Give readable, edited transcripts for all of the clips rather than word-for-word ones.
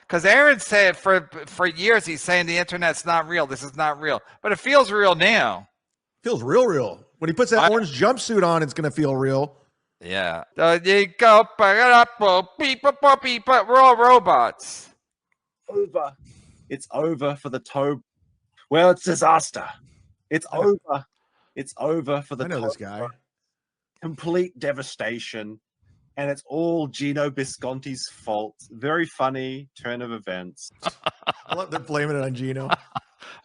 because Aaron said for years he's saying the internet's not real. This is not real, but it feels real now. Feels real. When he puts that orange jumpsuit on, it's gonna feel real. Yeah. There you go. We're all robots. Over. It's over for the toe. Well, it's disaster. It's over. It's over for the. I know this guy. Complete devastation. And it's all Geno Bisconte's fault. Very funny turn of events. I love they're blaming it on Geno.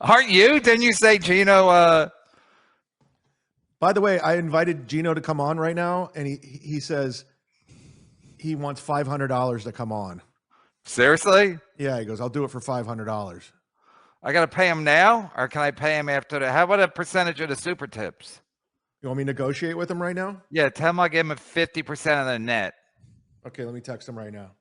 Aren't you? Didn't you say Geno? By the way, I invited Geno to come on right now, and he says he wants $500 to come on. Seriously? Yeah, he goes, I'll do it for $500. I got to pay him now, or can I pay him after the? How about a percentage of the super tips? You want me to negotiate with him right now? Yeah, tell him I'll give him 50% of the net. Okay, let me text him right now.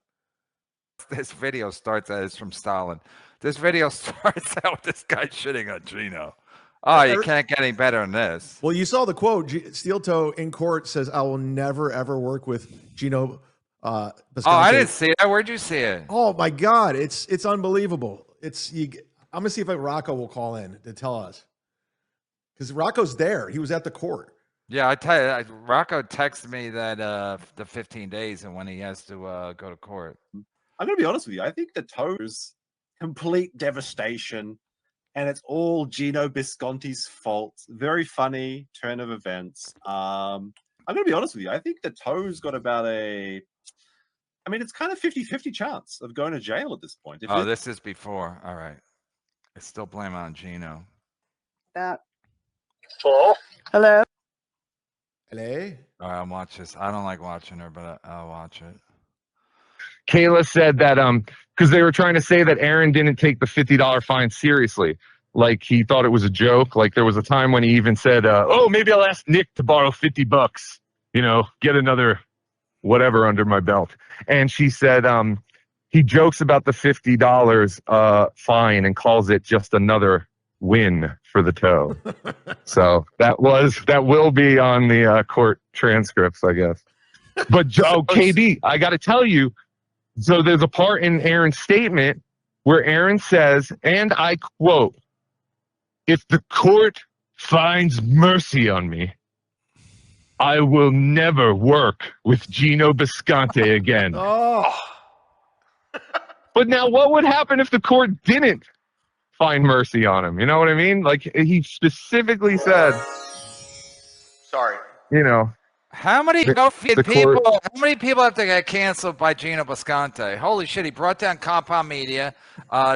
This video starts out, it's from Stalin. This video starts out with this guy shitting on Geno. Oh, you can't get any better than this. Well, you saw the quote. Steel Toe in court says, I will never, ever work with Geno Bisconte. Oh, I didn't see it. Where'd you see it? Oh, my God. It's unbelievable. I'm going to see if Rocco will call in to tell us. Because Rocco's there. He was at the court. Yeah, I tell you, Rocco texted me that the 15 days and when he has to go to court. I'm going to be honest with you. I think the toes, complete devastation, and it's all Geno Bisconte's fault. Very funny turn of events. I'm going to be honest with you. I think the toes got about it's kind of 50-50 chance of going to jail at this point. This is before. All right. I still blame on Geno. Hello? Hello? Hello? All right, I'll watch this. I don't like watching her, but I'll watch it. Kayla said that because they were trying to say that Aaron didn't take the $50 fine seriously. Like he thought it was a joke. Like there was a time when he even said, oh, maybe I'll ask Nick to borrow $50, get another whatever under my belt. And she said he jokes about the $50 fine and calls it just another win for the toe. So that will be on the court transcripts, I guess. But KB, I got to tell you, so there's a part in Aaron's statement where Aaron says, and I quote, if the court finds mercy on me, I will never work with Geno Bisconte again. Oh. But now what would happen if the court didn't find mercy on him? You know what I mean? Like he specifically said, Sorry. How many people have to get canceled by Geno Bisconte? Holy shit, he brought down Compound Media,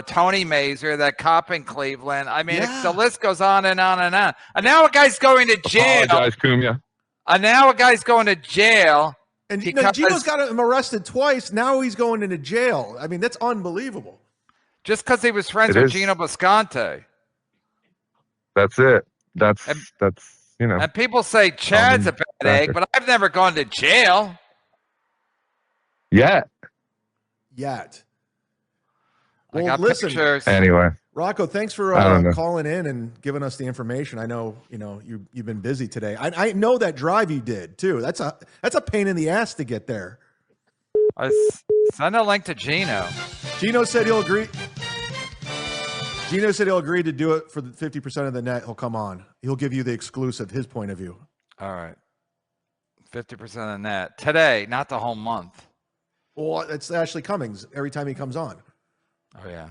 Tony Mazur, that cop in Cleveland. I mean, the list goes on and on and on. And now a guy's going to jail. Apologize, Cumia. And now a guy's going to jail. And Geno's got him arrested twice. Now he's going into jail. I mean, that's unbelievable. Just because he was friends with Geno Bisconte. That's it. That's And people say Chad's a bad egg, but I've never gone to jail. Yet. Well, listen. Pictures. Anyway. Rocco, thanks for calling in and giving us the information. I know, you've been busy today. I know that drive you did too. That's a pain in the ass to get there. Send a link to Geno. Geno said he'll agree. Geno said he'll agree to do it for the 50% of the net. He'll come on. He'll give you the exclusive, his point of view. All right. 50% of the net. Today, not the whole month. Well, it's Ashley Cummings every time he comes on. Oh, yeah.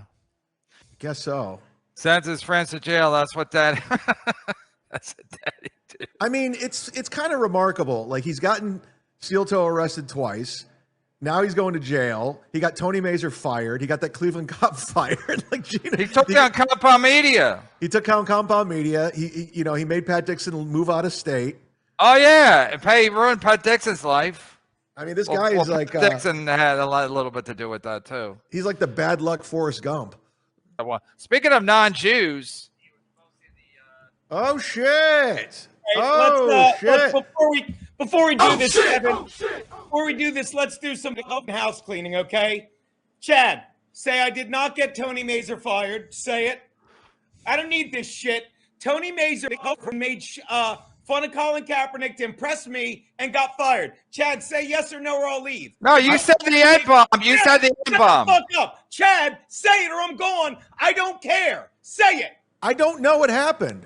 Guess so. Sends his friends to jail. That's what Daddy did. I mean, it's kind of remarkable. Like, he's gotten Steel Toe arrested twice. Now he's going to jail. He got Tony Mazur fired. He got that Cleveland cop fired. He took down Compound Media. He took down Compound Media. He made Pat Dixon move out of state. Oh yeah, he ruined Pat Dixon's life. I mean, this guy is like Pat Dixon had a little bit to do with that too. He's like the bad luck Forrest Gump. Speaking of non-Jews. Oh shit! Shit! Before we do this, Kevin, before we do this, let's do some house cleaning, okay? Chad, say I did not get Tony Mazur fired. Say it. I don't need this shit. Tony Mazur made fun of Colin Kaepernick to impress me and got fired. Chad, say yes or no or I'll leave. No, you said the N-bomb. You said the N-bomb. Fuck up. Chad, say it or I'm gone. I don't care. Say it. I don't know what happened.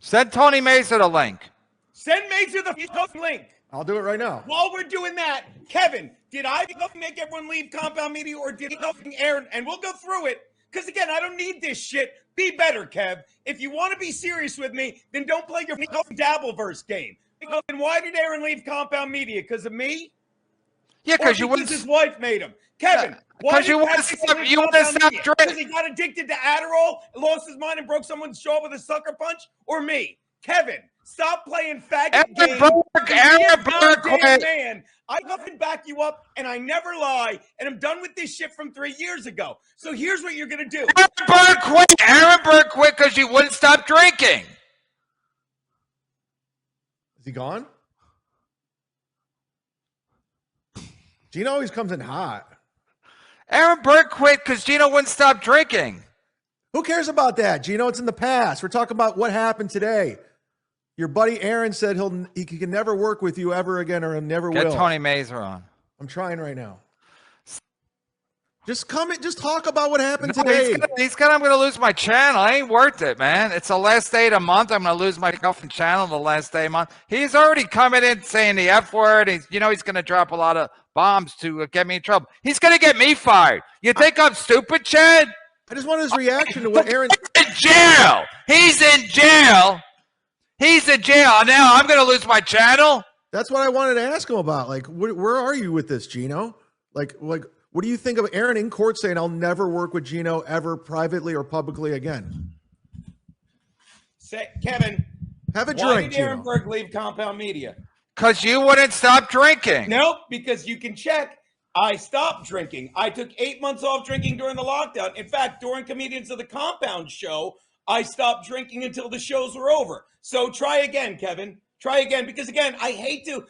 Send Tony Mazer the link. Send Mazer the link. I'll do it right now. While we're doing that, Kevin, did I make everyone leave Compound Media or did Aaron? And we'll go through it. Because, again, I don't need this shit. Be better, Kev. If you want to be serious with me, then don't play your Dabbleverse game. And why did Aaron leave Compound Media? Because of me? Yeah, because you his wife made him. Kevin, why because you want to stop drinking. Because he got addicted to Adderall, lost his mind, and broke someone's jaw with a sucker punch? Or me? Kevin, stop playing faggot games. Aaron Burke quit. Man, I fucking back you up, and I never lie, and I'm done with this shit from 3 years ago. So here's what you're going to do. Aaron Burke quit. Aaron Burke quit because you wouldn't stop drinking. Is he gone? Geno always comes in hot. Aaron Burke quit because Geno wouldn't stop drinking. Who cares about that, Geno? It's in the past. We're talking about what happened today. Your buddy Aaron said he can never work with you ever again, or he never will. Get Tony Mazer on. I'm trying right now. Just talk about what happened today. I'm going to lose my channel. I ain't worth it, man. It's the last day of the month. I'm going to lose my fucking channel the last day of the month. He's already coming in saying the F word. He's going to drop a lot of bombs to get me in trouble. He's going to get me fired. You think I'm stupid, Chad? I just want his reaction to what Aaron. He's in jail. He's in jail. He's in jail. Now I'm going to lose my channel. That's what I wanted to ask him about. Like, where are you with this, Geno? Like, what do you think of Aaron in court saying, I'll never work with Geno ever privately or publicly again? Say, Kevin, have a drink, why did Aaron Burke leave Compound Media? Because you wouldn't stop drinking. Nope, because you can check. I stopped drinking. I took 8 months off drinking during the lockdown. In fact, during Comedians of the Compound show, I stopped drinking until the shows were over. So try again, Kevin. Try again, because again, I hate to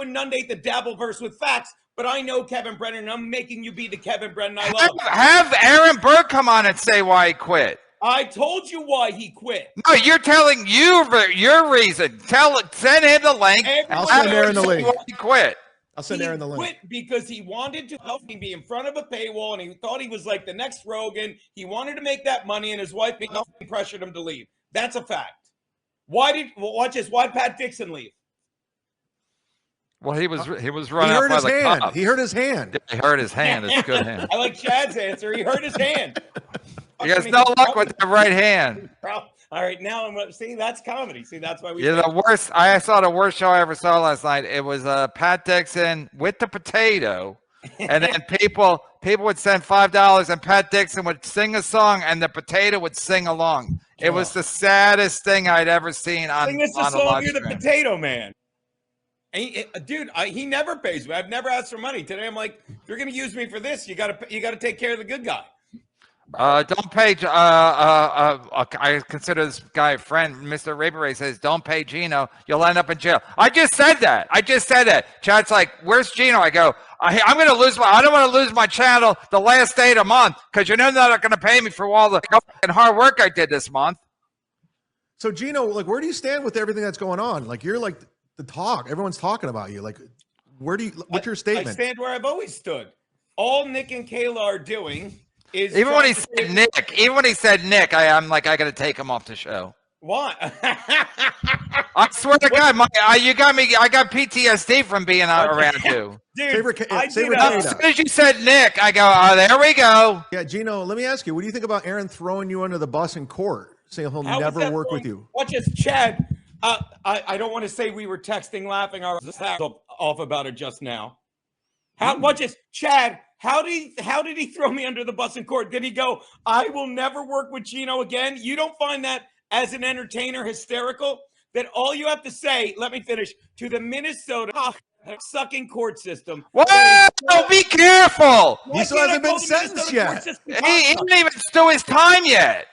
inundate the Dabbleverse with facts, but I know Kevin Brennan, and I'm making you be the Kevin Brennan I love. Have Aaron Burke come on and say why he quit. I told you why he quit. No, you're telling your reason. Send him the link. I'll send Aaron the link. Why he quit. I'll send Aaron the link. He quit because he wanted to help me be in front of a paywall, and he thought he was like the next Rogan. He wanted to make that money, and his wife pressured him to leave. That's a fact. Watch this. Why'd Pat Dixon leave? Well, he was running up by the cops. He hurt his hand. He hurt his hand. It's a good hand. I like Chad's answer. He hurt his hand. He has no luck with the right hand. All right, now I'm see that's comedy. See, that's why we. Yeah, the worst. I saw the worst show I ever saw last night. It was Pat Dixon with the potato, and then people would send $5, and Pat Dixon would sing a song, and the potato would sing along. It was the saddest thing I'd ever seen on. Sing us a song. You're the potato man. And dude, he never pays me. I've never asked for money. Today, I'm like, if you're going to use me for this, you got to take care of the good guy. Don't pay. I consider this guy a friend. Mr. Raberay says, "Don't pay Geno. You'll end up in jail." I just said that. Chad's like, "Where's Geno?" I go, "I'm going to lose I don't want to lose my channel the last day of the month because you're not going to pay me for all the fucking hard work I did this month." So Geno, like, where do you stand with everything that's going on? Like, you're like the talk. Everyone's talking about you. Like, what's your statement? I stand where I've always stood. All Nick and Kayla are doing. Even when he said Nick, I'm like, I got to take him off the show. Why? I swear to God, you got me. I got PTSD from being around you. Dude, as soon as you said Nick, I go, oh, there we go. Yeah, Geno, let me ask you, what do you think about Aaron throwing you under the bus in court, saying he'll never work with you? Watch this, Chad. I don't want to say we were texting, laughing our off about it just now. Watch this, Chad. How did he throw me under the bus in court? Did he go, I will never work with Geno again? You don't find that as an entertainer hysterical? That all you have to say, let me finish, to the Minnesota sucking court system. Whoa, be careful. He still hasn't been sentenced yet. He didn't even do his time yet.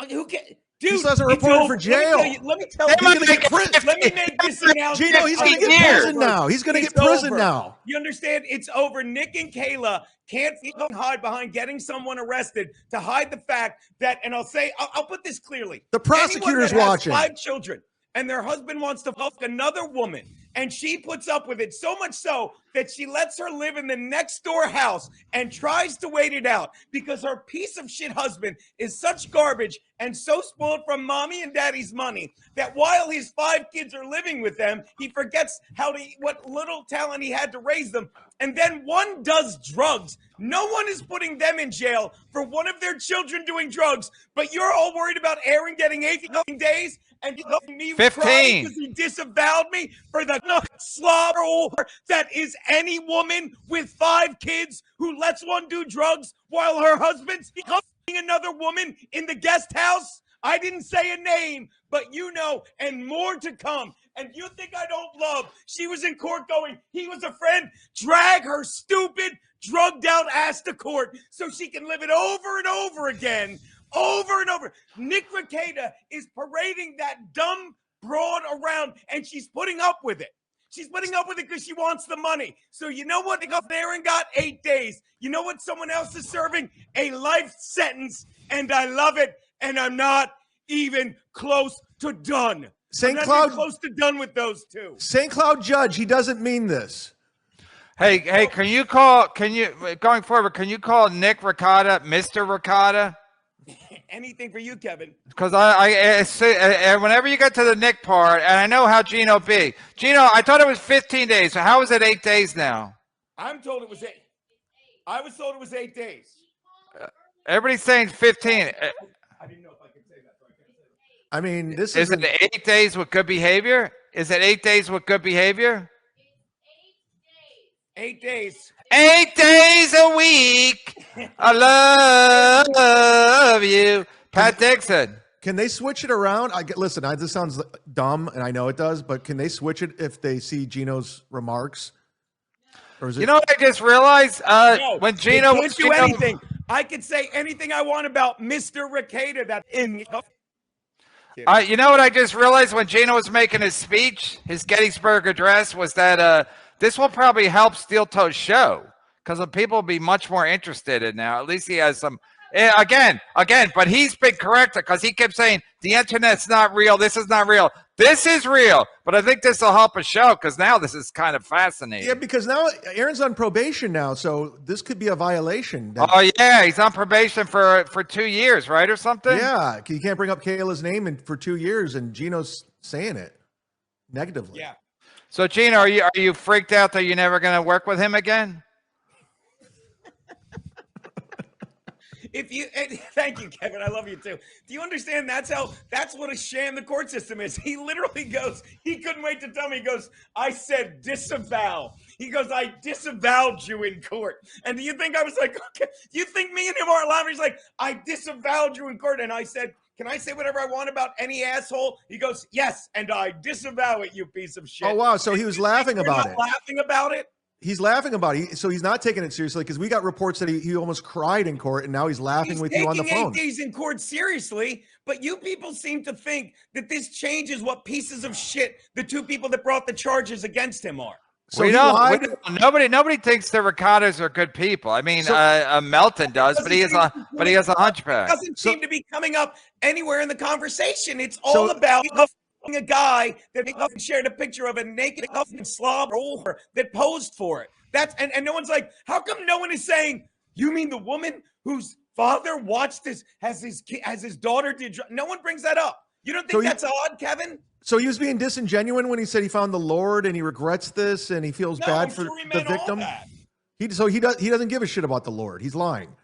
Who can? Dude, he still hasn't reported for jail. Let me tell you. Let me make this announcement. Geno, he's going to get prison now. He's going to get prison now. You understand? It's over. Nick and Kayla can't hide behind getting someone arrested to hide the fact that, and I'll put this clearly. The prosecutor's watching. 5 children. and their husband wants to fuck another woman, and she puts up with it, so much so that she lets her live in the next door house and tries to wait it out because her piece of shit husband is such garbage and so spoiled from mommy and daddy's money that while his 5 kids are living with them, he forgets what little talent he had to raise them. And then one does drugs. No one is putting them in jail for one of their children doing drugs, but you're all worried about Aaron getting 18 days and me 15 because he disavowed me for the slaughter that is any woman with 5 kids who lets one do drugs while her husband's fucking another woman in the guest house. I didn't say a name, but you know, and more to come. And you think I don't love? She was in court going, he was a friend. Drag her stupid, drugged out ass to court so she can live it over and over again. Over and over. Nick Rekieta is parading that dumb broad around, and she's putting up with it. She's putting up with it because she wants the money. So you know what? Aaron got 8 days. You know what someone else is serving? A life sentence, and I love it, and I'm not even close to done. St. I'm not Cloud even close to done with those two. St. Cloud judge, he doesn't mean this. Hey, can you going forward, can you call Nick Ricotta Mr. Ricotta? Anything for you, Kevin. Because I whenever you get to the Nick part, and I know how Geno be. Geno, I thought it was 15 days. So how is it 8 days now? I'm told it was 8. I was told it was 8 days. Everybody's saying 15. I didn't know if I could say that, so I can't say that. I mean, this is it 8 days with good behavior? Is it 8 days with good behavior? 8 days. 8 days a week. I love you. Pat Dixon. Can they switch it around? Listen, this sounds dumb, and I know it does, but can they switch it if they see Geno's remarks? Or is it? You know what I just realized? No, when Geno can't do anything. I could say anything I want about Mr. Rekieta. That in. You know what I just realized when Geno was making his speech, his Gettysburg Address, was that this will probably help Steel Toe's show because people will be much more interested in now. At least he has some. Again, but he's been corrected because he kept saying the internet's not real. This is not real. This is real. But I think this will help a show because now this is kind of fascinating. Yeah, because now Aaron's on probation now, so this could be a violation. Oh yeah, he's on probation for 2 years, right, or something? Yeah, you can't bring up Kayla's name for 2 years, and Geno's saying it negatively. Yeah. So Geno, are you freaked out that you're never going to work with him again? Thank you, Kevin. I love you too. Do you understand? That's what a sham the court system is. He literally goes, he couldn't wait to tell me. He goes, I said disavow. He goes, I disavowed you in court. And do you think I was like, okay, do you think me and him are laughing? He's like, I disavowed you in court. And I said, can I say whatever I want about any asshole? He goes, yes, and I disavow it, you piece of shit. Oh, wow. So he was laughing about it. Laughing about it? He's laughing about it. So he's not taking it seriously because we got reports that he almost cried in court, and now he's laughing with you on the phone. He's taking 8 days in court seriously, but you people seem to think that this changes what pieces of shit the 2 people that brought the charges against him are. So nobody thinks the Ricottas are good people. I mean, Melton does, but he has a hunchback. Doesn't seem to be coming up anywhere in the conversation. It's all about a guy that shared a picture of a naked slob that posed for it. And no one's like, how come no one is saying, you mean the woman whose father watched this as his daughter did? No one brings that up. You don't think that's odd, Kevin? So he was being disingenuous when he said he found the Lord and he regrets this and he feels bad for the victim. He doesn't give a shit about the Lord. He's lying.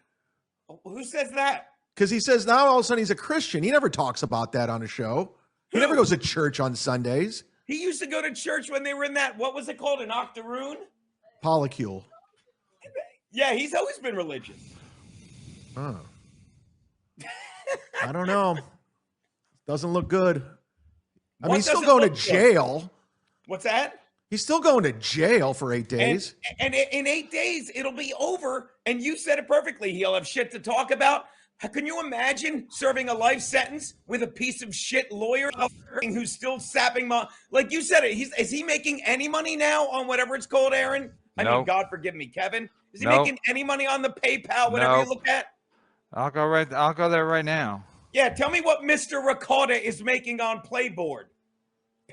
Who says that? Because he says now all of a sudden he's a Christian. He never talks about that on a show. He never goes to church on Sundays. He used to go to church when they were in that, what was it called, an octoroon? Polycule. Yeah, he's always been religious. Oh. I don't know. Doesn't look good. I mean, he's still going to jail. What's that? He's still going to jail for 8 days. And in 8 days, it'll be over. And you said it perfectly. He'll have shit to talk about. Can you imagine serving a life sentence with a piece of shit lawyer who's still sapping like you said it? Is he making any money now on whatever it's called, Aaron? I mean, God forgive me, Kevin. Is he making any money on the PayPal, whatever you look at? I'll go there right now. Yeah, tell me what Mr. Ricotta is making on Playboard.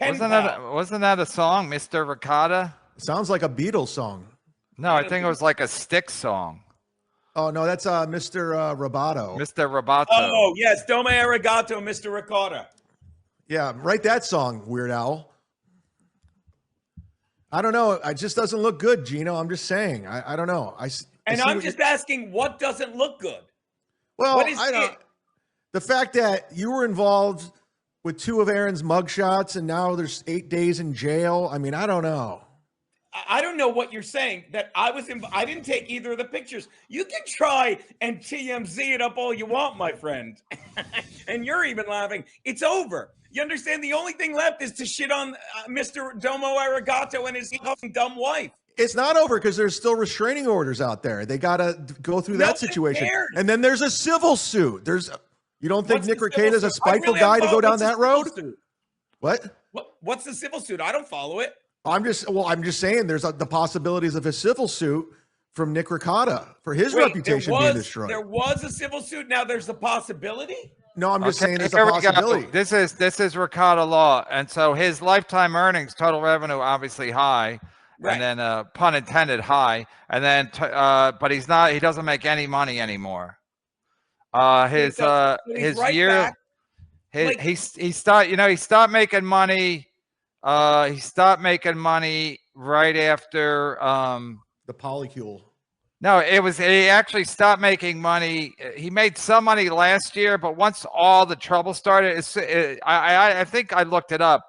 Wasn't that a song, Mr. Ricotta? Sounds like a Beatles song. No, I think it was like a Styx song. Oh no, that's Mr. Roboto. Mr. Roboto. Oh yes, Dome Arigato, Mr. Ricotta. Yeah, write that song, Weird Al. I don't know. It just doesn't look good, Geno. I'm just saying. I don't know. I'm just asking, what doesn't look good? Well, what is it? The fact that you were involved with 2 of Aaron's mugshots and now there's 8 days in jail. I mean, I don't know. I don't know what you're saying. That I didn't take either of the pictures. You can try and TMZ it up all you want, my friend. And you're even laughing. It's over. You understand? The only thing left is to shit on Mr. Domo Arigato and his dumb wife. It's not over because there's still restraining orders out there. They got to go through that situation. Cares. And then there's a civil suit. You don't think Nick Rekieta's a spiteful guy to go down that road? What's the civil suit? I don't follow it. I'm just saying there's the possibilities of a civil suit from Nick Ricotta for his reputation being destroyed. There was a civil suit. Now there's the possibility. No, I'm just saying there's a possibility. This is Ricotta law, and so his lifetime earnings, total revenue, obviously high, and then pun intended, high, and then but he doesn't make any money anymore. He stopped making money. He stopped making money right after the polycule. No, he actually stopped making money. He made some money last year, but once all the trouble started, I think I looked it up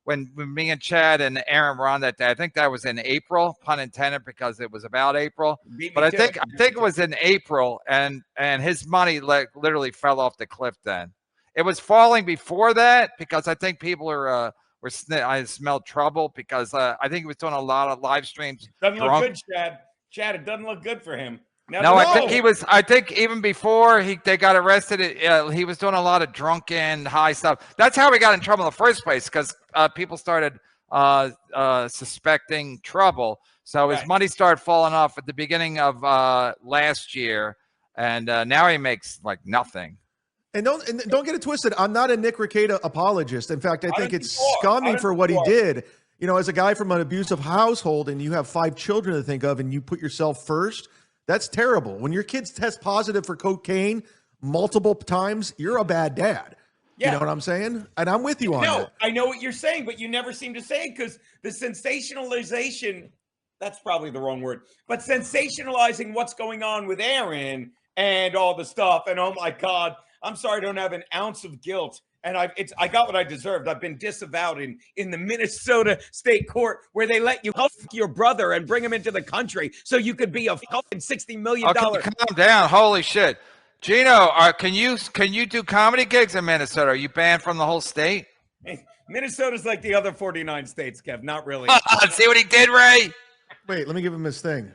when me and Chad and Aaron were on that day. I think that was in April, pun intended, because it was about April. But I think it was in April, and his money literally fell off the cliff then. It was falling before that because I think people I smelled trouble because I think he was doing a lot of live streams. Doesn't look good, Chad. Chad, it doesn't look good for him. I think even before they got arrested, he was doing a lot of drunken, high stuff. That's how he got in trouble in the first place, because people started suspecting trouble. So his money started falling off at the beginning of last year, and now he makes like nothing. And don't get it twisted. I'm not a Nick Rekieta apologist. In fact, I think it's scummy for what he did. You know, as a guy from an abusive household and you have 5 children to think of and you put yourself first, that's terrible. When your kids test positive for cocaine multiple times, you're a bad dad. Yeah. You know what I'm saying? And I'm with you on that. I know what you're saying, but you never seem to say it because the sensationalization, that's probably the wrong word, but sensationalizing what's going on with Aaron and all the stuff. And oh my God, I'm sorry, I don't have an ounce of guilt. And I got what I deserved. I've been disavowed in the Minnesota State Court where they let you huff your brother and bring him into the country so you could be a fucking $60 million. Okay, calm down. Holy shit. Geno, can you do comedy gigs in Minnesota? Are you banned from the whole state? Minnesota's like the other 49 states, Kev. Not really. See what he did, Ray? Wait, let me give him his thing.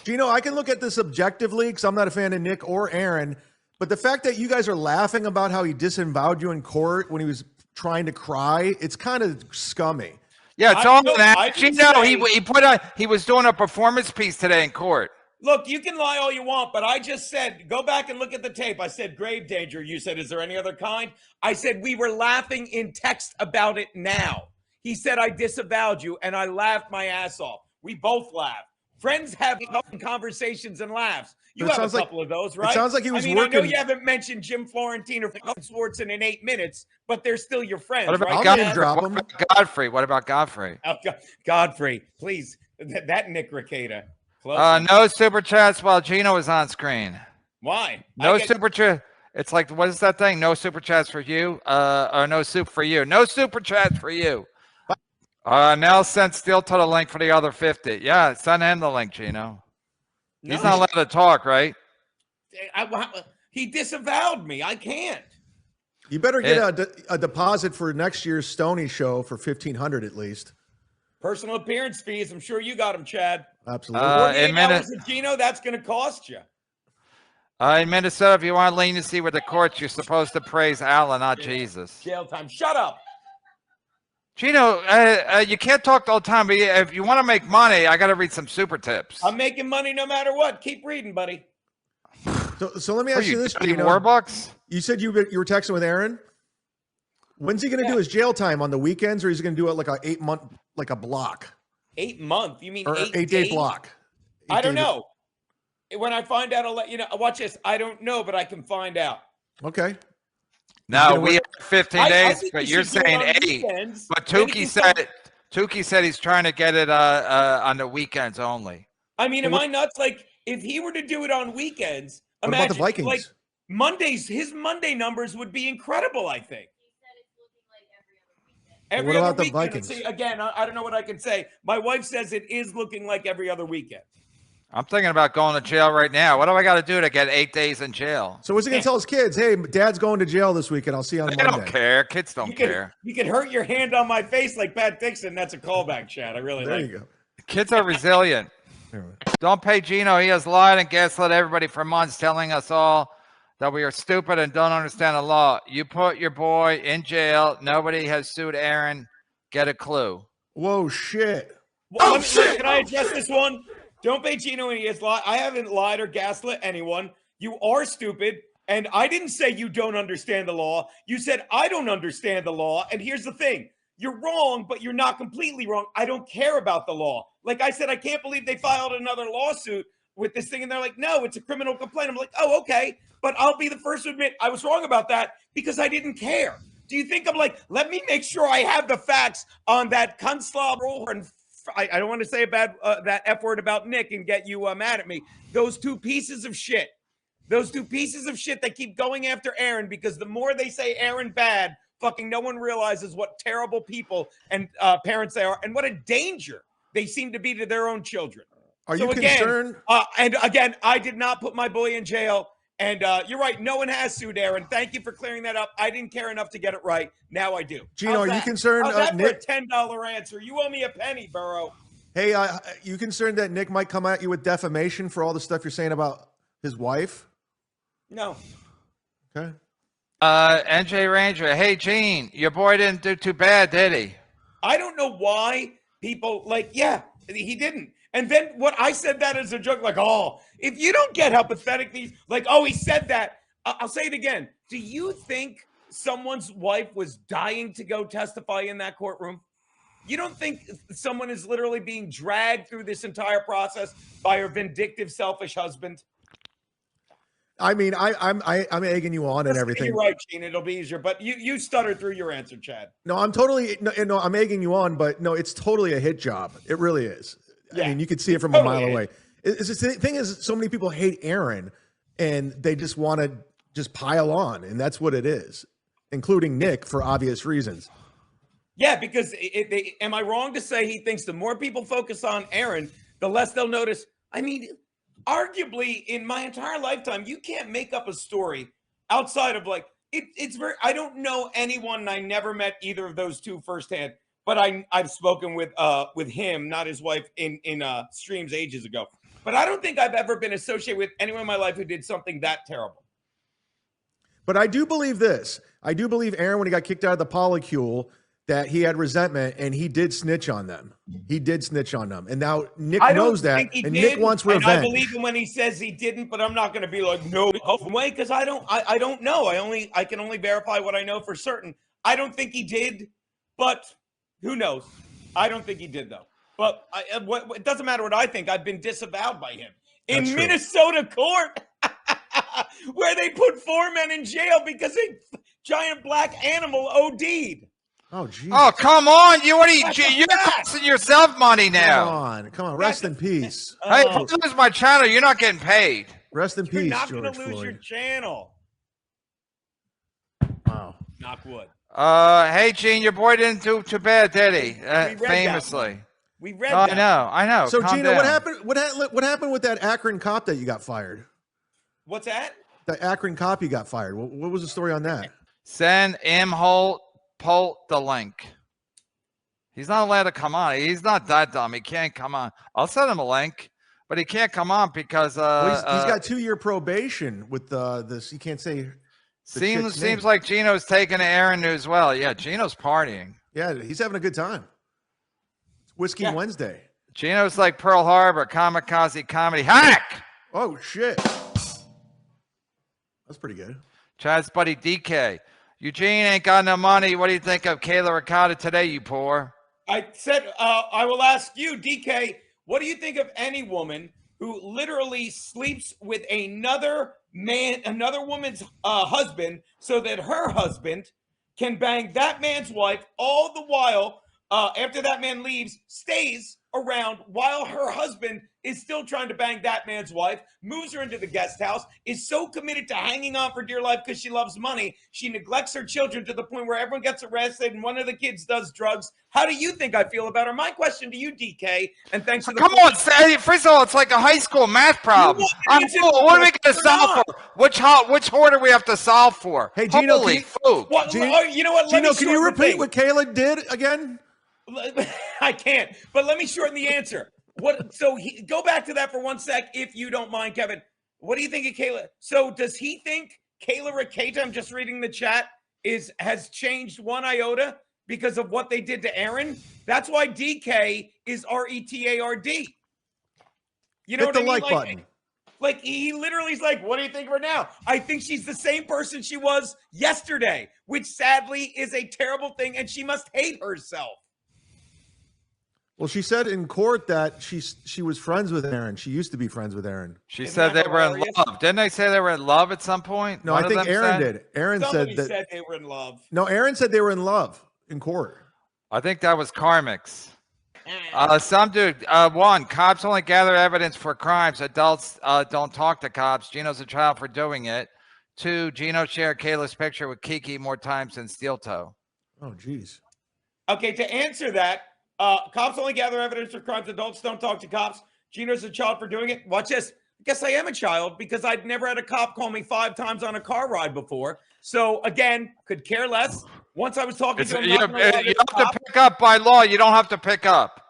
Geno, I can look at this objectively because I'm not a fan of Nick or Aaron. But the fact that you guys are laughing about how he disavowed you in court when he was trying to cry, it's kind of scummy. Yeah, it's all that. He was doing a performance piece today in court. Look, you can lie all you want, but I just said, go back and look at the tape. I said grave danger. You said, is there any other kind? I said, we were laughing in text about it now. He said, I disavowed you, and I laughed my ass off. We both laughed. Friends have conversations and laughs. You have a couple of those, right? It sounds like he was working. I know you haven't mentioned Jim Florentine or Swartzen in 8 minutes, but they're still your friends, right? Godfrey? What about Godfrey? Oh, Godfrey, please. That Nick Rekieta. No super chats while Geno is on screen. Why? Super chat. It's like, what is that thing? No super chats for you? Or no soup for you? No super chats for you. Nell sent Steel to the link for the other 50. Yeah, send him the link, Geno. No, he's not allowed to talk, right? He disavowed me. I can't. You better get a deposit for next year's Stoney show for $1,500 at least. Personal appearance fees. I'm sure you got them, Chad. Absolutely. In Minnesota, Geno, that's going to cost you. In Minnesota, if you want leniency with the courts, you're supposed to praise Allah, not Jesus. Jail time. Shut up. Geno, you can't talk the whole time, but if you want to make money, I got to read some super tips. I'm making money no matter what. Keep reading, buddy. So let me ask you this, Geno. Warbucks? You said you were texting with Aaron? When's he going to do his jail time, on the weekends, or is he going to do it like a 8-month, like a block? 8 month? You mean or 8-day block? I don't know. When I find out, I'll let you know. Watch this. I don't know, but I can find out. Okay. No, we have 15 days, think but we you're should do it saying on 8. weekends. But Tukey said he's trying to get it on the weekends only. I mean, am I nuts? Like, if he were to do it on weekends, what imagine about the Vikings? Like Mondays, his Monday numbers would be incredible, I think. Every what other about the weekend. Vikings? See, again, I don't know what I can say. My wife says it is looking like every other weekend. I'm thinking about going to jail right now. What do I got to do to get 8 days in jail? So what's he going to tell his kids? Hey, Dad's going to jail this weekend. I'll see you on Monday. They don't care. Kids don't care. You can hurt your hand on my face like Pat Dixon. That's a callback, Chad. I really like it. There you go. Kids are resilient. Don't pay Geno. He has lied and gaslit everybody for months, telling us all that we are stupid and don't understand the law. You put your boy in jail. Nobody has sued Aaron. Get a clue. Whoa, shit. Well, can I address this one? Don't pay Geno when he has lied. I haven't lied or gaslit anyone. You are stupid. And I didn't say you don't understand the law. You said I don't understand the law. And here's the thing. You're wrong, but you're not completely wrong. I don't care about the law. Like I said, I can't believe they filed another lawsuit with this thing. And they're like, no, it's a criminal complaint. I'm like, oh, okay. But I'll be the first to admit I was wrong about that because I didn't care. Do you think I'm like, let me make sure I have the facts on that Kunstlaub rule? And I don't want to say a bad that F word about Nick and get you mad at me. Those two pieces of shit that keep going after Aaron, because the more they say Aaron bad, fucking no one realizes what terrible people and parents they are and what a danger they seem to be to their own children. Are you concerned? And again, I did not put my boy in jail. And you're right. No one has sued Aaron. Thank you for clearing that up. I didn't care enough to get it right. Now I do. Geno, are you concerned? How's that Nick? for a $10 answer? You owe me a penny, Burrow. Hey, you concerned that Nick might come at you with defamation for all the stuff you're saying about his wife? No. Okay. NJ Ranger. Hey, Gene, your boy didn't do too bad, did he? I don't know why people he didn't. And then what I said that as a joke, like, oh, if you don't get how pathetic these, like, oh, he said that. I'll say it again. Do you think someone's wife was dying to go testify in that courtroom? You don't think someone is literally being dragged through this entire process by her vindictive, selfish husband? I mean, I'm egging you on and everything. You're right, Gene. It'll be easier. But you stuttered through your answer, Chad. No, I'm egging you on, but no, it's totally a hit job. It really is. Yeah, I mean, you could see it from a mile away. The thing is, so many people hate Aaron, and they just want to just pile on, and that's what it is, including Nick for obvious reasons. Yeah, because am I wrong to say he thinks the more people focus on Aaron, the less they'll notice? I mean, arguably, in my entire lifetime, you can't make up a story outside of like it's very. I don't know anyone, and I never met either of those two firsthand. But I've spoken with him, not his wife, in streams ages ago. But I don't think I've ever been associated with anyone in my life who did something that terrible. But I do believe this. I do believe Aaron, when he got kicked out of the polycule, that he had resentment and he did snitch on them. He did snitch on them. And now Nick knows that, and Nick wants revenge. And I believe him when he says he didn't, but I'm not going to be like, no way, because I don't know. I can only verify what I know for certain. I don't think he did, but who knows? I don't think he did, though. But it doesn't matter what I think. I've been disavowed by him in Minnesota court, where they put 4 men in jail because a giant black animal OD'd. Oh, geez. Oh, come on. You're costing yourself money now. Come on. Rest in peace. Hey, if I lose my channel, you're not getting paid. Rest in peace, You're not George going to lose Floyd. your channel. Wow. Knock wood. Hey, Gene, your boy didn't do too bad, did he? Famously. We read that. I know. So, calm Gino, down. what happened with that Akron cop that you got fired? What's that? The Akron cop you got fired. What was the story on that? Send Imholte the link. He's not allowed to come on. He's not that dumb. He can't come on. I'll send him a link, but he can't come on because he's got 2-year probation with this. You can't say. Seems like Geno's taking Aaron as well. Yeah, Geno's partying. Yeah, he's having a good time. It's Whiskey Wednesday. Geno's like Pearl Harbor, kamikaze comedy hack. Oh shit, that's pretty good. Chad's buddy DK. Eugene ain't got no money. What do you think of Kayla Ricotta today, you poor? I said, I will ask you, DK, what do you think of any woman who literally sleeps with another woman's husband so that her husband can bang that man's wife, all the while, after that man leaves, stays around while her husband is still trying to bang that man's wife, moves her into the guest house, is so committed to hanging on for dear life because she loves money, she neglects her children to the point where everyone gets arrested and one of the kids does drugs. How do you think I feel about her? My question to you, DK, and thanks for the— Come on, first of all, it's like a high school math problem. What are we going to solve for? Which whore do we have to solve for? Hey, Geno, Holy food. You know what? Geno, can you repeat what Kayla did again? I can't, but let me shorten the answer. Go back to that for 1 sec, if you don't mind, Kevin. What do you think of Kayla? So does he think Kayla Ricotta, I'm just reading the chat, has changed one iota because of what they did to Aaron? That's why DK is RETARD. You know Hit what the I mean? like button. Like he literally is like, what do you think of her now? I think she's the same person she was yesterday, which sadly is a terrible thing, and she must hate herself. Well, she said in court that she was friends with Aaron. She used to be friends with Aaron. She said they were in love. Didn't they say they were in love at some point? No, I think Aaron did. Aaron Somebody said they were in love. No, Aaron said they were in love in court. I think that was Karmic's. Some dude, one, cops only gather evidence for crimes. Adults don't talk to cops. Geno's a child for doing it. 2, Geno shared Kayla's picture with Kiki more times than Steel Toe. Oh, geez. Okay, to answer that, cops only gather evidence for crimes. Adults don't talk to cops. Geno's a child for doing it. Watch this. I guess I am a child because I'd never had a cop call me 5 times on a car ride before. So, again, could care less. Once I was talking to him. You have to pick up by law. You don't have to pick up.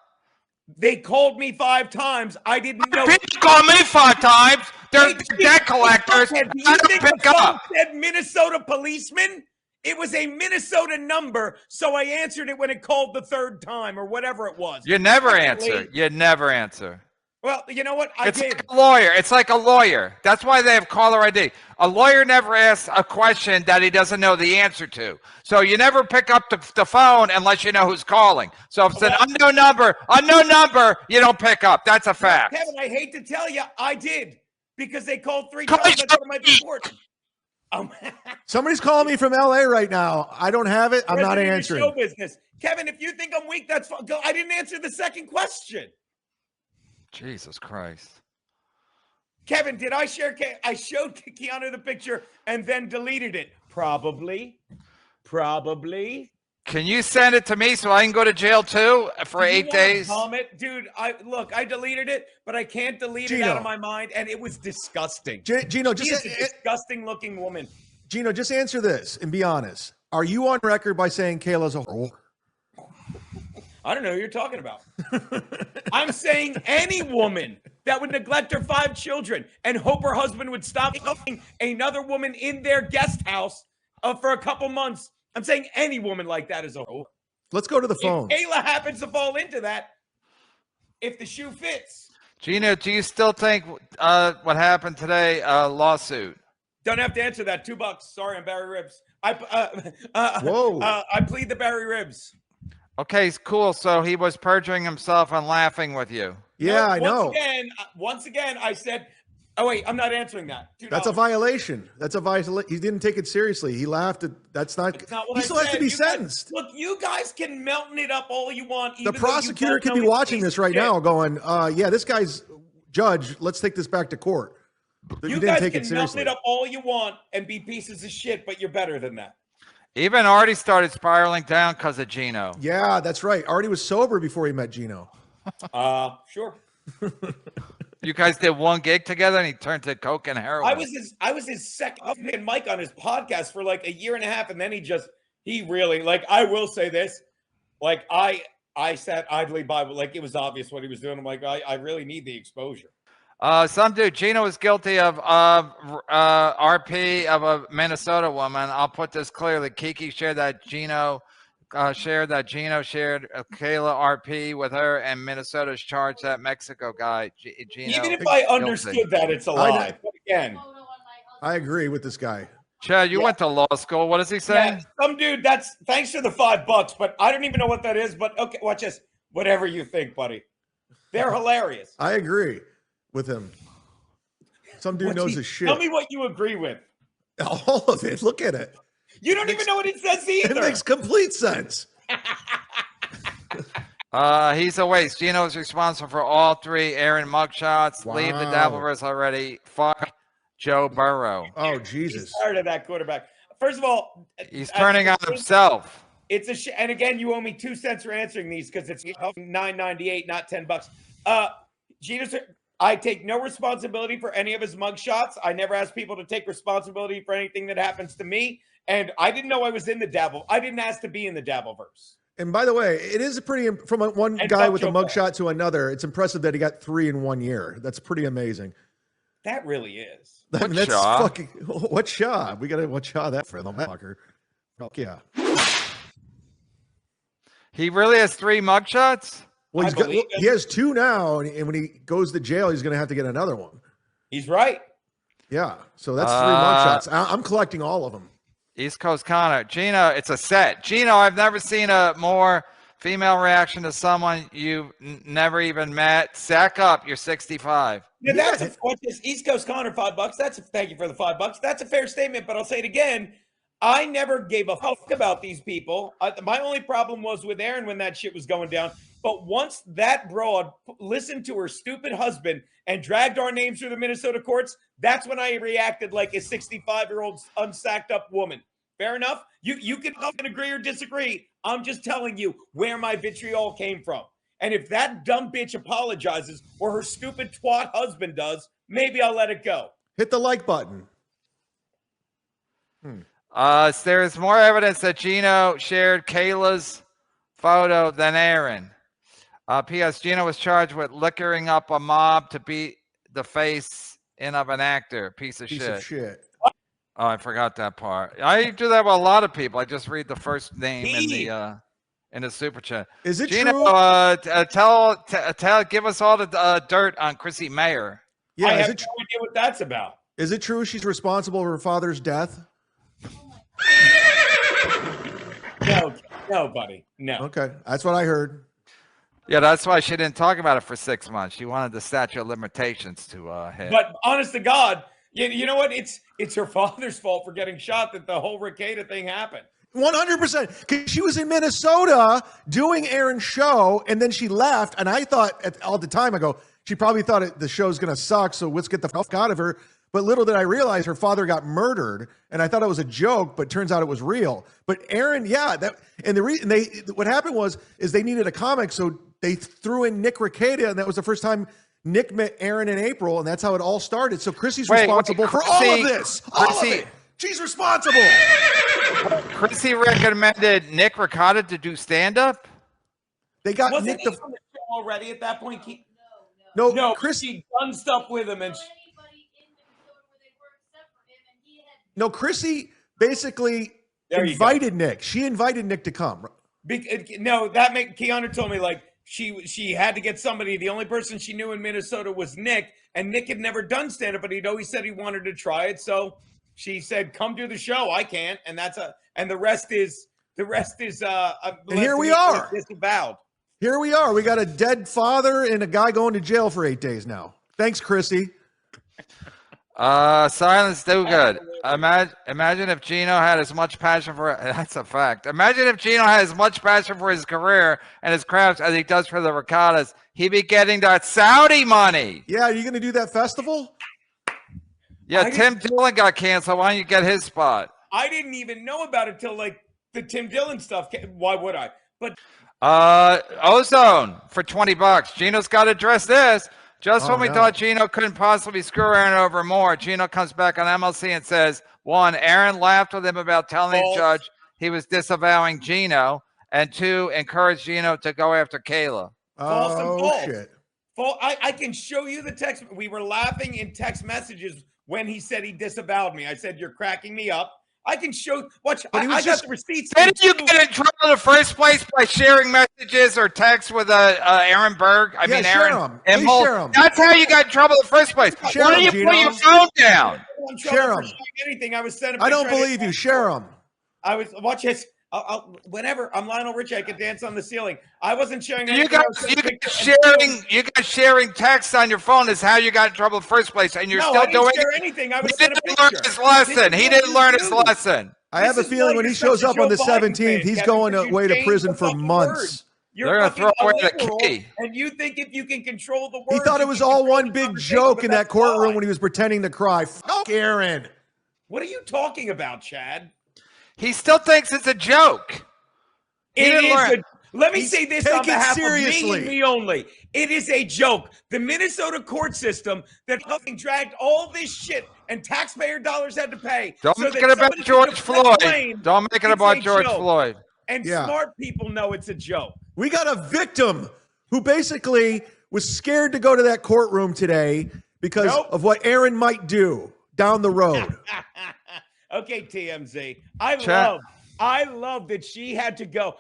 They called me 5 times. I didn't know. People call me 5 times. They're debt collectors. Do you think the phone said Minnesota policeman? It was a Minnesota number, so I answered it when it called the 3rd time or whatever it was. You never answer. You never answer. Well, you know what? It's like a lawyer. It's like a lawyer. That's why they have caller ID. A lawyer never asks a question that he doesn't know the answer to. So you never pick up the phone unless you know who's calling. So if it's an unknown number, you don't pick up. That's a fact. Kevin, I hate to tell you, I did because they called 3 times. I thought it might be important. Somebody's calling me from LA right now. I don't have it. I'm not answering. Show business. Kevin, if you think I'm weak, that's fine. I didn't answer the second question. Jesus Christ. Kevin, did I share? I showed Keanu the picture and then deleted it. Probably. Can you send it to me so I can go to jail too for 8 days? Dude, I deleted it, but I can't delete it out of my mind, and it was disgusting. Geno, just a disgusting looking woman. Geno, just answer this and be honest. Are you on record by saying Kayla's a whore? I don't know who you're talking about. I'm saying any woman that would neglect her 5 children and hope her husband would stop fucking another woman in their guest house for a couple months. I'm saying any woman like that is a whore. Let's go to the phone. If Kayla happens to fall into that, if the shoe fits. Geno, do you still think what happened today, lawsuit? Don't have to answer that. $2. Sorry, I'm Barry Ribs. Whoa. I plead the Barry Ribs. Okay, cool. So he was perjuring himself and laughing with you. Yeah, I know. Once again, I said, oh, wait, I'm not answering that. $2. That's a violation. That's a violation. He didn't take it seriously. He laughed at, that's not what he still has to be sentenced. Look, you guys can melting it up all you want. The prosecutor could be watching this right now going, yeah, this guy's judge. Let's take this back to court. You guys can melt it up all you want and be pieces of shit, but you're better than that. Even Artie started spiraling down because of Geno. Yeah, that's right. Artie was sober before he met Geno. Sure. You guys did 1 gig together and he turned to coke and heroin. I was his second mic on his podcast for like a year and a half, and then he really, like, I will say this, like I sat idly by, but like it was obvious what he was doing. I'm like, I really need the exposure. Some dude, Geno was guilty of RP of a Minnesota woman. I'll put this clearly. Kiki shared that Geno shared Kayla RP with her, and Minnesota's charged that Mexico guy. Geno, even if I understood that, it's a lie. But again, I agree with this guy. Chad, you went to law school. What is he saying? Yeah, some dude. That's thanks for the $5, but I don't even know what that is. But okay, watch this. Whatever you think, buddy. They're hilarious. I agree with him. Some dude knows his shit. Tell me what you agree with. All of it. Look at it. You don't even know what it says either. It makes complete sense. He's a waste. Geno is responsible for all 3 Aaron mugshots. Wow. Leave the Dabbleverse already. Fuck Joe Burrow. Oh, Jesus. He's tired of that quarterback. First of all, he's turning on himself. It's a and again, you owe me 2 cents for answering these because it's $9.98, not $10. Geno, I take no responsibility for any of his mugshots. I never ask people to take responsibility for anything that happens to me. And I didn't know I was in the Dabble. I didn't ask to be in the Dabbleverse. And by the way, it is a pretty from one guy with a mugshot to another. It's impressive that he got 3 in 1 year. That's pretty amazing. That really is. That's fucking what shot? We gotta watch out that for the motherfucker. Fuck yeah. He really has 3 mugshots? Well, he has 2 now, and when he goes to jail, he's going to have to get another one. He's right. Yeah, so that's 3 mugshots. I'm collecting all of them. East Coast Connor. Geno, it's a set. Geno, I've never seen a more female reaction to someone you've never even met. Sack up, you're 65. Yeah, that's East Coast Connor, $5. Thank you for the $5. That's a fair statement, but I'll say it again. I never gave a fuck about these people. My only problem was with Aaron when that shit was going down. But once that broad listened to her stupid husband and dragged our names through the Minnesota courts, that's when I reacted like a 65-year-old unsacked up woman. Fair enough. You can agree or disagree. I'm just telling you where my vitriol came from. And if that dumb bitch apologizes or her stupid twat husband does, maybe I'll let it go. Hit the like button. There is more evidence that Geno shared Kayla's photo than Aaron. P.S. Geno was charged with liquoring up a mob to beat the face in of an actor. Piece of shit. Oh, I forgot that part. I do that with a lot of people. I just read the first name in the super chat. Is it Geno, true? Give us all the dirt on Chrissy Mayer. Yeah, I have no idea what that's about. Is it true she's responsible for her father's death? No, buddy. No. Okay, that's what I heard. Yeah, that's why she didn't talk about it for 6 months. She wanted the statute of limitations to hit. But honest to God, you know what? It's her father's fault for getting shot that the whole Ricada thing happened. 100%. Because she was in Minnesota doing Aaron's show, and then she left. And I thought all the time, I go, she probably thought the show's going to suck, so let's get the fuck out of her. But little did I realize her father got murdered, and I thought it was a joke, but turns out it was real. But Aaron, what happened was they needed a comic, so they threw in Nick Ricada, and that was the first time Nick met Aaron in April, and that's how it all started. So Chrissy's responsible for all of this. All of it. She's responsible. Chrissy recommended Nick Ricada to do stand-up? They got Wasn't Nick he on the show already at that point? No, Chrissy done stuff with him, and Chrissy basically invited Nick. She invited Nick to come. Keanu told me like she had to get somebody. The only person she knew in Minnesota was Nick, and Nick had never done stand-up, but he'd always said he wanted to try it. So she said, "Come do the show." I can't, and the rest is and here we are. Disavowed. Here we are. We got a dead father and a guy going to jail for 8 days now. Thanks, Chrissy. Silence do good. Imagine if Geno had as much passion for that's a fact. Imagine if Geno had as much passion for his career and his crafts as he does for the Ricadas. He'd be getting that Saudi money. Yeah, are you going to do that festival? Yeah, Tim Dillon got canceled. Why don't you get his spot? I didn't even know about it till like the Tim Dillon stuff. Why would I? But Ozone for $20. Geno's got to address this. Just when we thought Geno couldn't possibly screw Aaron over more, Geno comes back on MLC and says, 1, Aaron laughed with him about telling the judge he was disavowing Geno, and 2, encouraged Geno to go after Kayla. False. Shit. I can show you the text. We were laughing in text messages when he said he disavowed me. I said, "You're cracking me up." I can show. Watch. I got the receipts. Didn't you get in trouble in the first place by sharing messages or texts with Aaron Berg? Aaron Imholte. That's how you got in trouble in the first place. Why don't you put your phone down? got in trouble for sharing anything. I was sending. I don't believe you. Share them. I was watch this. Whenever I'm Lionel Richie, I could dance on the ceiling. I wasn't sharing. You guys sharing text on your phone is how you got in trouble in the first place, and you're still doing share anything. I was he didn't learn his lesson. He didn't learn his lesson. I have a feeling when he shows up on the 17th, he's going away to prison for months. They're going to throw away the key. And you think if you can control the words. He thought it was all one big joke in that courtroom when he was pretending to cry. Fuck Aaron. What are you talking about, Chad? He still thinks it's a joke. Let me say this on behalf of me and me only. It is a joke. The Minnesota court system that fucking dragged all this shit and taxpayer dollars had to pay. Don't make it about George Floyd. Don't make it about George Floyd. And smart people know it's a joke. We got a victim who basically was scared to go to that courtroom today because of what Aaron might do down the road. Okay, TMZ. I love that she had to go.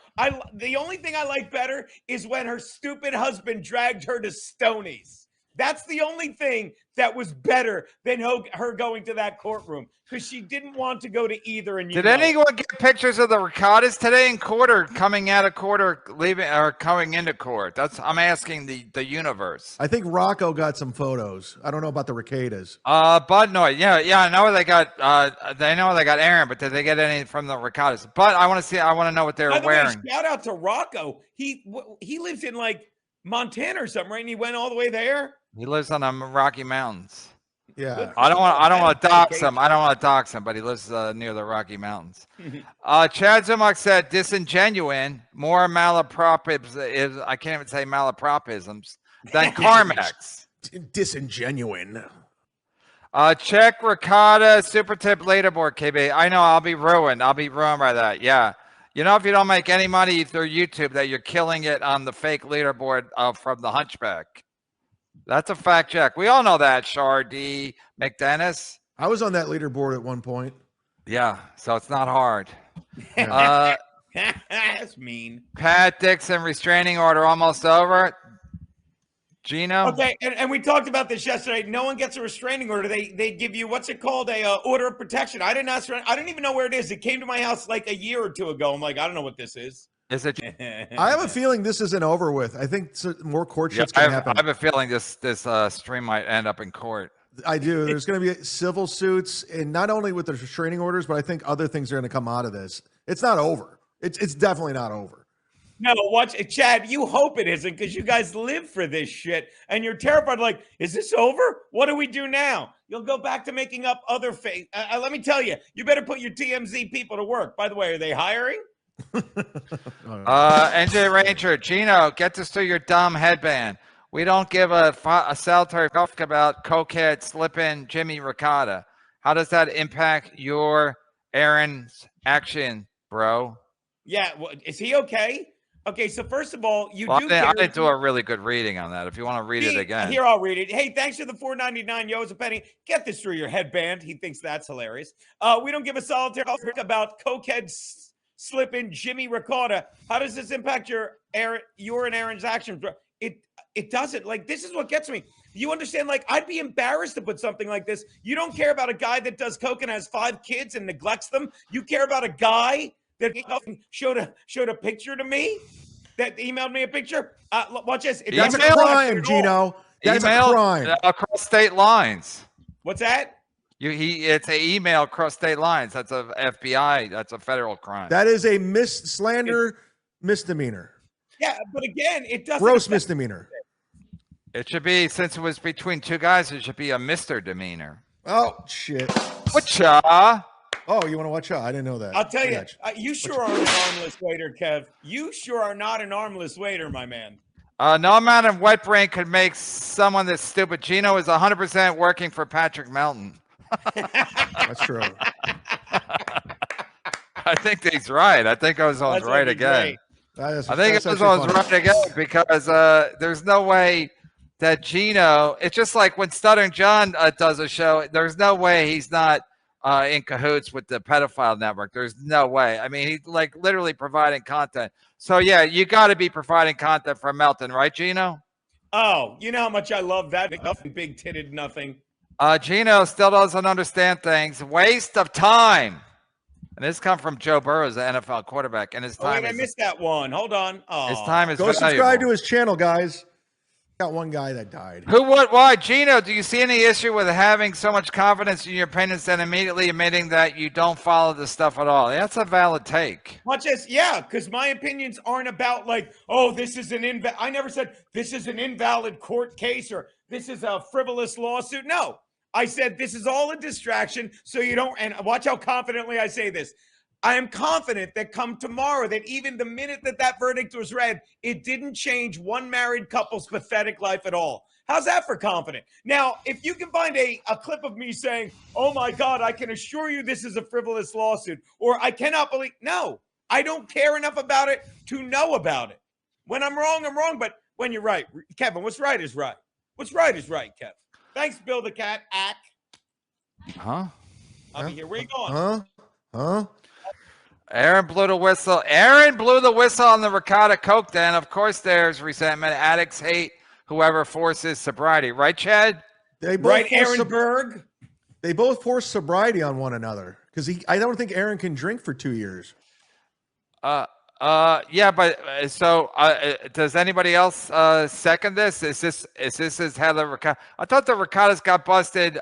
The only thing I like better is when her stupid husband dragged her to Stoney's. That's the only thing that was better than her going to that courtroom because she didn't want to go to either. And did anyone get pictures of the Riccottas today in court, or coming out of court, or leaving, or coming into court? I'm asking the universe. I think Rocco got some photos. I don't know about the Riccottas. Butt Noid. Yeah, I know they got. They know they got Aaron, but did they get any from the Riccottas? But I want to see. I want to know what they're wearing. Shout out to Rocco. He lives in like Montana or something, right? And he went all the way there. He lives on the Rocky Mountains. Yeah. I don't want to dox him. I don't want to dox him, but he lives near the Rocky Mountains. Chad Zumach said disingenuine, more malapropisms. I can't even say malapropisms than Carmex. Disingenuine. Check Ricotta super tip leaderboard, KB. I know I'll be ruined. I'll be ruined by that. Yeah. You know, if you don't make any money through YouTube, that you're killing it on the fake leaderboard from the Hunchback. That's a fact check. We all know that, Shardy McDennis. I was on that leaderboard at one point. Yeah, so it's not hard. That's mean. Pat Dixon, restraining order almost over. Geno? Okay, and we talked about this yesterday. No one gets a restraining order. They give you, what's it called, a order of protection. I didn't ask for it. I didn't even know where it is. It came to my house like a year or two ago. I'm like, I don't know what this is. Is it? I have a feeling this isn't over with. I think more court shit's going to happen. I have a feeling this stream might end up in court. I do. There's going to be civil suits, and not only with the restraining orders, but I think other things are going to come out of this. It's not over. It's definitely not over. No, watch it, Chad. You hope it isn't, because you guys live for this shit, and you're terrified. Like, is this over? What do we do now? You'll go back to making up other fake. Let me tell you, you better put your TMZ people to work. By the way, are they hiring? NJ Ranger, Geno, get this to your dumb headband. We don't give a salutary fuck about cokehead slip-in Jimmy Ricotta. How does that impact your Aaron's action, bro? Yeah, well, is he okay? Okay, so first of all, I didn't do a really good reading on that. If you want to read it again. Here, I'll read it. Hey, thanks for the $4.99. Yo, it's a penny. Get this through your headband. He thinks that's hilarious. We don't give a solitary fuck about cokehead slip in Jimmy Ricotta. How does this impact your and Aaron's actions? It doesn't. Like, this is what gets me. You understand? Like, I'd be embarrassed to put something like this. You don't care about a guy that does coke and has 5 kids and neglects them. You care about a guy that showed a picture to me, that emailed me a picture. Watch this. That's a crime, Geno. That's a crime. Across state lines. What's that? It's an email across state lines. That's a FBI. That's a federal crime. That is a slander misdemeanor. Yeah, but again, it doesn't. Gross misdemeanor. It should be, since it was between 2 guys, it should be a Mr. Demeanor. Oh, shit. Whatcha? Oh, you want to watch out? I didn't know that. I'll tell you, you sure are an armless waiter, Kev. You sure are not an armless waiter, my man. No amount of wet brain could make someone this stupid. Geno is 100% working for Patrick Melton. That's true. I think he's right. I think Ozone's right again. I think Ozone's right again, because there's no way that Geno, it's just like when Stuttering John does a show, there's no way he's not in cahoots with the pedophile network. There's no way. I mean, he's like literally providing content. So yeah, you got to be providing content for Melton, right, Geno? Oh, you know how much I love that big titted nothing. Geno still doesn't understand things. Waste of time. And this comes from Joe Burrow, the NFL quarterback. And his time I missed that one. Hold on. Oh. His time is Go valuable. subscribe to his channel, guys. Got one guy that died. Who, what, why? Geno, do you see any issue with having so much confidence in your opinions and immediately admitting that you don't follow the stuff at all? That's a valid take. Much as, yeah, because my opinions aren't about like, oh, this is an I never said this is an invalid court case or this is a frivolous lawsuit. No, I said this is all a distraction. So you don't, and watch how confidently I say this. I am confident that come tomorrow, that even the minute that that verdict was read, it didn't change one married couple's pathetic life at all. How's that for confident? Now, if you can find a clip of me saying, oh my God, I can assure you this is a frivolous lawsuit, or I cannot believe, no, I don't care enough about it to know about it. When I'm wrong, I'm wrong. But when you're right, Kevin, what's right is right. What's right is right, Kev. Thanks, Bill the Cat. Huh? I'll be here. Where you going? Huh? Aaron blew the whistle. Aaron blew the whistle on the Ricotta Coke den. Of course, there's resentment. Addicts hate whoever forces sobriety. Right, Chad? They both right, Aaron Berg? They both force sobriety on one another because I don't think Aaron can drink for 2 years. Yeah, but so does anybody else second this? Is this how the Ricotta? I thought the Ricottas got busted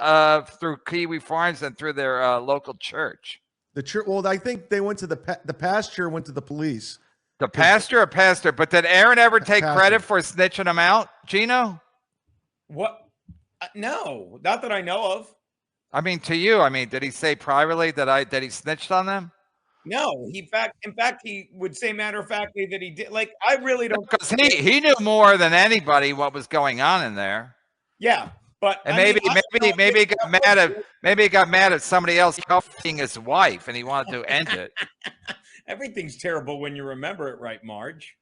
through Kiwi Farms and through their local church. The church. Well, I think they went to the pastor went to the police. The pastor or pastor? But did Aaron ever take credit for snitching them out, Geno? What? No, not that I know of. I mean, to you. I mean, did he say privately that he snitched on them? No, in fact, he would say matter of factly that he did. Like, I really don't. Because he knew more than anybody what was going on in there. Yeah. But and maybe he got mad at somebody else cuffing his wife, and he wanted to end it. Everything's terrible when you remember it, right, Marge?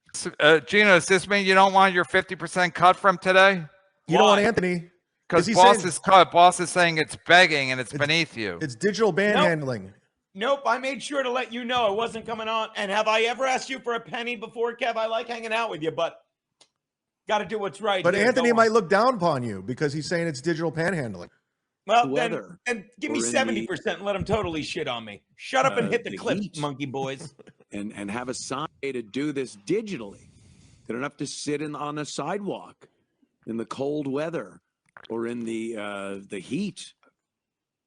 Geno, does this mean you don't want your 50% cut from today? You don't want Anthony because boss is saying it's begging and it's beneath you. It's digital manhandling. Nope, I made sure to let you know I wasn't coming on. And have I ever asked you for a penny before, Kev? I like hanging out with you, but. Got to do what's right. But here. Anthony might look down upon you because he's saying it's digital panhandling. Well, then give me 70% and let him totally shit on me. Shut up and hit the clip, monkey boys. and have a sign to do this digitally. They don't have to sit on the sidewalk in the cold weather or in the heat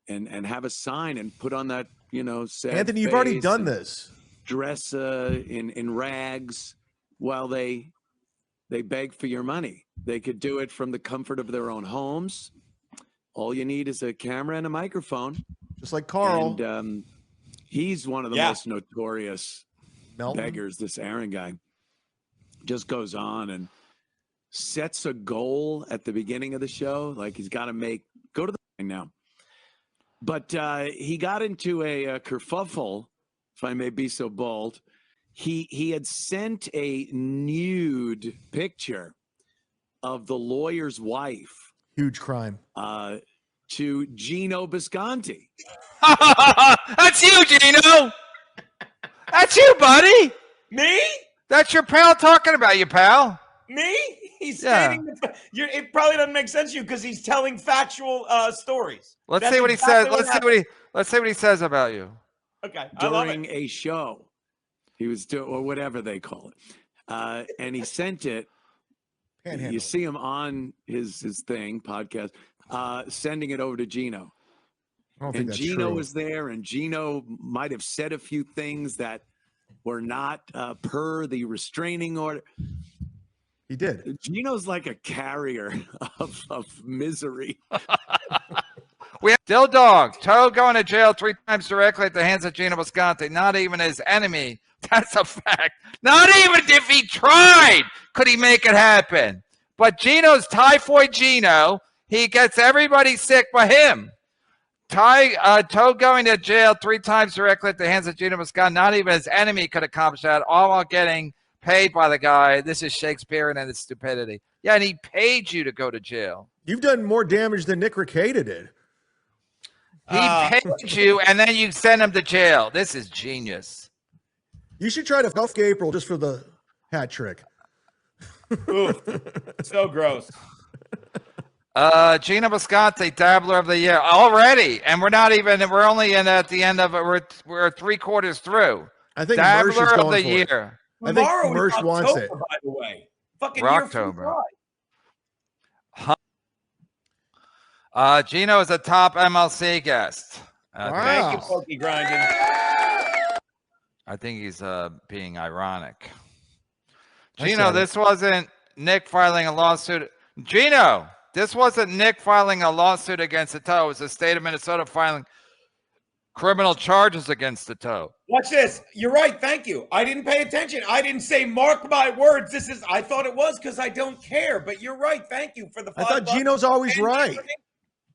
and have a sign and put on that, sad Anthony, you've already done this. Dress in rags while they beg for your money. They could do it from the comfort of their own homes. All you need is a camera and a microphone. Just like Carl. And he's one of the most notorious beggars, this Aaron guy. Just goes on and sets a goal at the beginning of the show. Like he's got to go to the thing now. But he got into a kerfuffle, if I may be so bold. He had sent a nude picture of the lawyer's wife. Huge crime. To Geno Bisconte. That's you, Geno. That's you, buddy. Me? That's your pal talking about you, pal. Me? He's stating it probably doesn't make sense to you because he's telling factual stories. Let's see what he says. Let's see what he says about you. Okay. During a show. He was doing, or whatever they call it. And he sent it. You see him on his thing, podcast, sending it over to Geno. And Geno was there, and Geno might have said a few things that were not per the restraining order. He did. Geno's like a carrier of misery. We have Dill Dog. Toe going to jail 3 times directly at the hands of Geno Bisconte. Not even his enemy. That's a fact. Not even if he tried could he make it happen. But Geno's typhoid Geno. He gets everybody sick but him. Toe going to jail 3 times directly at the hands of Geno Bisconte. Not even his enemy could accomplish that, all while getting paid by the guy. This is Shakespearean and its stupidity. Yeah, and he paid you to go to jail. You've done more damage than Nick Rekieta did. He paid you, and then you send him to jail. This is genius. You should try to fuck April just for the hat trick. Ooh, so gross. Geno Bisconte, Dabbler of the Year already, and we're only in at the end of it. We're 3/4 through. I think Dabbler Mersh is going of the for Year. I think Mersh wants it. By the way, fucking Rocktober. Geno is a top MLC guest. Wow. Thank you, Pokey Grinding. I think he's being ironic. Geno, this wasn't Nick filing a lawsuit. Geno, this wasn't Nick filing a lawsuit against the toe. It was the state of Minnesota filing criminal charges against the toe. Watch this. You're right. Thank you. I didn't pay attention. I didn't say mark my words. I thought it was because I don't care. But you're right. Thank you for the. I thought Geno's always right.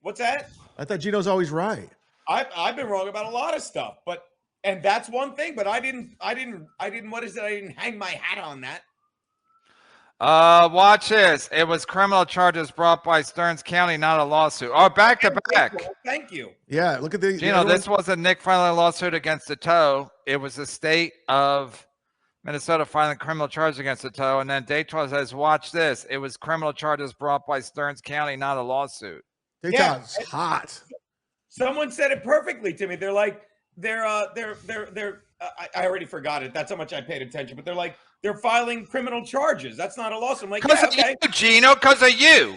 What's that? I thought Geno's always right. I've been wrong about a lot of stuff, and that's one thing. But I didn't. What is it? I didn't hang my hat on that. Watch this. It was criminal charges brought by Stearns County, not a lawsuit. Oh, back to back. Thank you. Yeah, look at the. Geno, this wasn't Nick filing a lawsuit against the toe. It was the state of Minnesota filing criminal charges against the toe. And then Dayton says, watch this. It was criminal charges brought by Stearns County, not a lawsuit. Dayton's hot. Someone said it perfectly to me. They're like, I already forgot it. That's how much I paid attention. But they're like, they're filing criminal charges. That's not a lawsuit. I'm like, yeah, okay. You, Geno, because of you.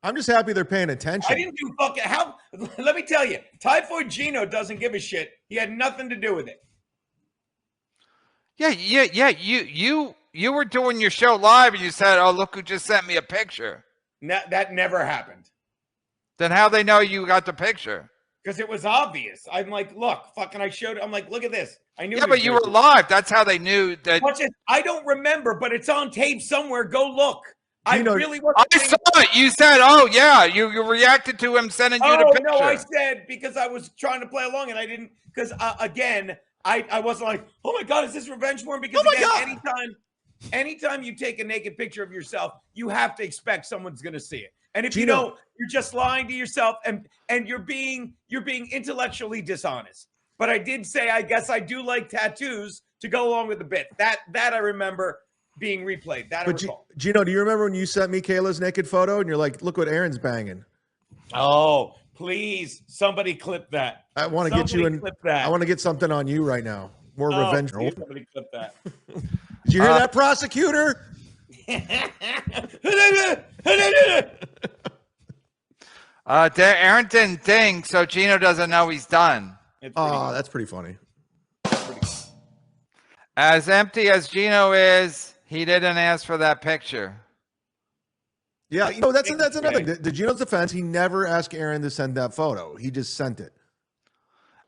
I'm just happy they're paying attention. I didn't do fucking how. Let me tell you, Typhoid Geno doesn't give a shit. He had nothing to do with it. Yeah. You were doing your show live, and you said, "Oh, look who just sent me a picture." That never happened. Then how they know you got the picture? Because it was obvious. I'm like, look, fucking, I showed. I'm like, look at this. I knew. Yeah, but you were live. That's how they knew that. Watch it. I don't remember, but it's on tape somewhere. Go look. Geno, I really was. I saw it. You said, "Oh yeah," you reacted to him sending you the picture. No, I said because I was trying to play along and I didn't. Because again, I wasn't like, oh my god, is this revenge porn? Because anytime you take a naked picture of yourself, you have to expect someone's going to see it. And if you don't, you're just lying to yourself, and you're being intellectually dishonest. But I did say, I guess I do like tattoos to go along with the bit. That I remember being replayed. That I recall. Geno, do you remember when you sent me Kayla's naked photo and you're like, look what Aaron's banging? Oh, please, somebody clip that. I want to get you in. I want to get something on you right now. More revenge. Please, somebody clip that. Did you hear that, prosecutor? Aaron didn't ding, so Geno doesn't know he's done. Oh, that's pretty funny. As empty as Geno is, he didn't ask for that picture. Yeah, that's another thing. To Geno's defense, he never asked Aaron to send that photo. He just sent it.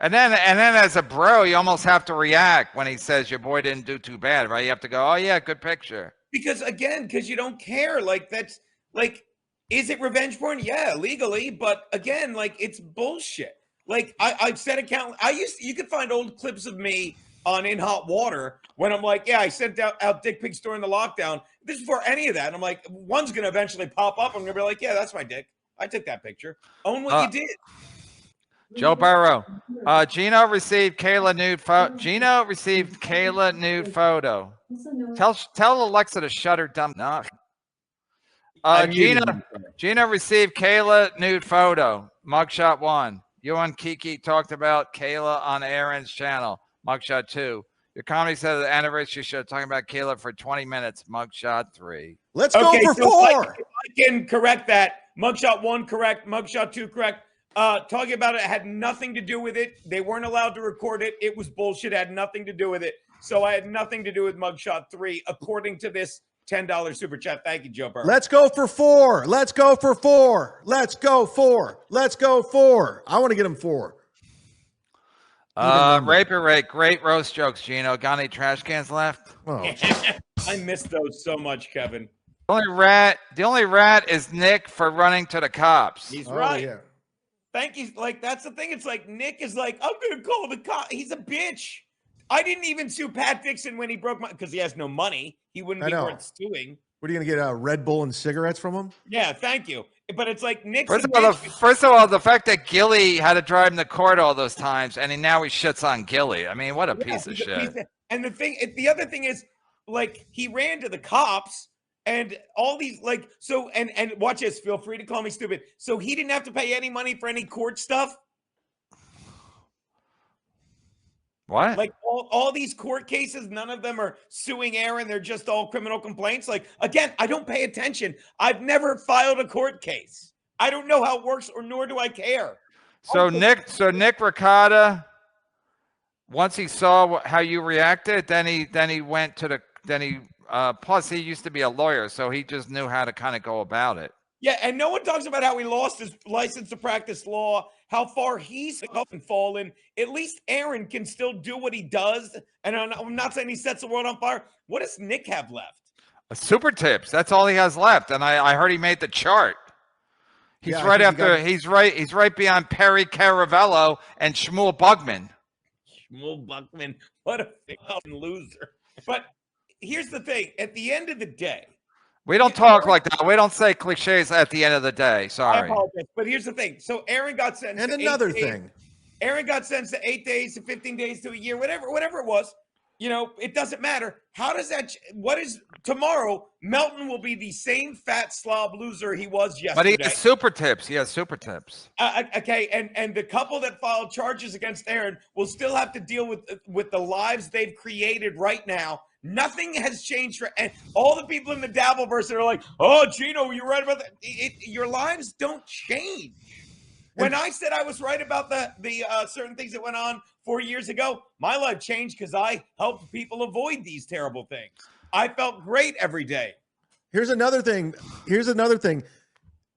And then as a bro, you almost have to react when he says your boy didn't do too bad, right? You have to go, oh yeah, good picture. Because you don't care. Like, that's like, is it revenge porn? Yeah, legally. But again, like, it's bullshit. Like, I've said you could find old clips of me on In Hot Water when I'm like, yeah, I sent out dick pics during the lockdown. This is before any of that. And I'm like, one's going to eventually pop up. I'm going to be like, yeah, that's my dick. I took that picture. Own what you did. Joe Burrow. Geno received Kayla nude photo. Geno received Kayla nude photo. Tell Alexa to shut her dumb mouth. Geno received Kayla nude photo. Mugshot 1. You and Kiki talked about Kayla on Aaron's channel. Mugshot 2. Your comedy said the anniversary show talking about Kayla for 20 minutes. Mugshot 3. Let's go for 4. I can correct that. Mugshot 1 correct. Mugshot 2 correct. Talking about it had nothing to do with it. They weren't allowed to record it. It was bullshit. It had nothing to do with it. So I had nothing to do with Mugshot 3, according to this $10 super chat. Thank you, Joe Burrow. Let's go for 4. Let's go for 4. Let's go 4. Let's go 4. I want to get him 4. Raper rate. Great roast jokes, Geno. Got any trash cans left? Oh, I missed those so much, Kevin. The only rat is Nick for running to the cops. He's right. Yeah. Thank you. Like, that's the thing. It's like Nick is like, I'm going to call the cop. He's a bitch. I didn't even sue Pat Dixon when he broke my, because he has no money. He wouldn't be worth suing. What are you going to get, Red Bull and cigarettes from him? Yeah, thank you. But it's like Nick's First of all, the fact that Gilly had to drive him to court all those times, and now he shits on Gilly. I mean, what a piece of shit. And the other thing is, like, he ran to the cops, And all these and watch this. Feel free to call me stupid. So he didn't have to pay any money for any court stuff. What? Like all these court cases, none of them are suing Aaron. They're just all criminal complaints. Like, again, I don't pay attention. I've never filed a court case. I don't know how it works, or nor do I care. So Nick Ricotta, once he saw how you reacted, then he went to plus he used to be a lawyer, so he just knew how to kind of go about it. Yeah, and no one talks about how he lost his license to practice law, how far he's up and fallen. At least Aaron can still do what he does. And I'm not saying he sets the world on fire. What does Nick have left? Super tips. That's all he has left. And I heard he made the chart. He's he's right beyond Perry Caravello and Shmuel Bugman. Shmuel Bugman, what a fucking loser. But here's the thing. At the end of the day, we don't talk like that. We don't say cliches at the end of the day. Sorry. I apologize. But here's the thing. So Aaron got sentenced to 8 days. And another thing. Aaron got sentenced to 8 days to 15 days to a year, whatever it was. You know, it doesn't matter. How does that what is tomorrow? Melton will be the same fat slob loser he was yesterday. But he has super tips. He has super tips. Okay, and the couple that filed charges against Aaron will still have to deal with the lives they've created right now. Nothing has changed for and all the people in the Dabbleverse that are like, "Oh, Geno, you're right about that." Your lives don't change. When I said I was right about the certain things that went on 4 years ago, my life changed because I helped people avoid these terrible things. I felt great every day. Here's another thing.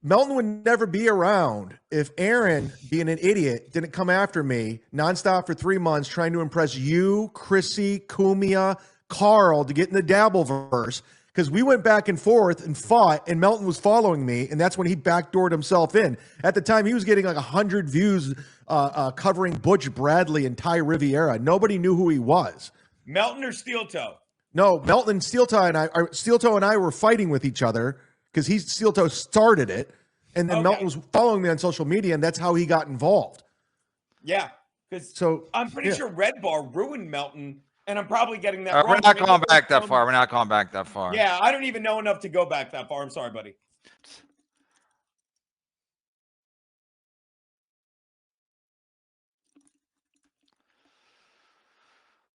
Melton would never be around if Aaron, being an idiot, didn't come after me nonstop for 3 months trying to impress you, Chrissy, Kumia, Carl to get in the Dabbleverse, because we went back and forth and fought, and Melton was following me, and that's when he backdoored himself in. At the time, he was getting like 100 views covering Butch Bradley and Ty Riviera. Nobody knew who he was. Melton or Steel Toe? No, Melton, Steel Toe and I were fighting with each other because Steel Toe started it, and then Melton was following me on social media, and that's how he got involved. Yeah, because I'm pretty sure Red Bar ruined Melton. And I'm probably getting that wrong. We're not going back that far. We're not going back that far. Yeah, I don't even know enough to go back that far. I'm sorry, buddy.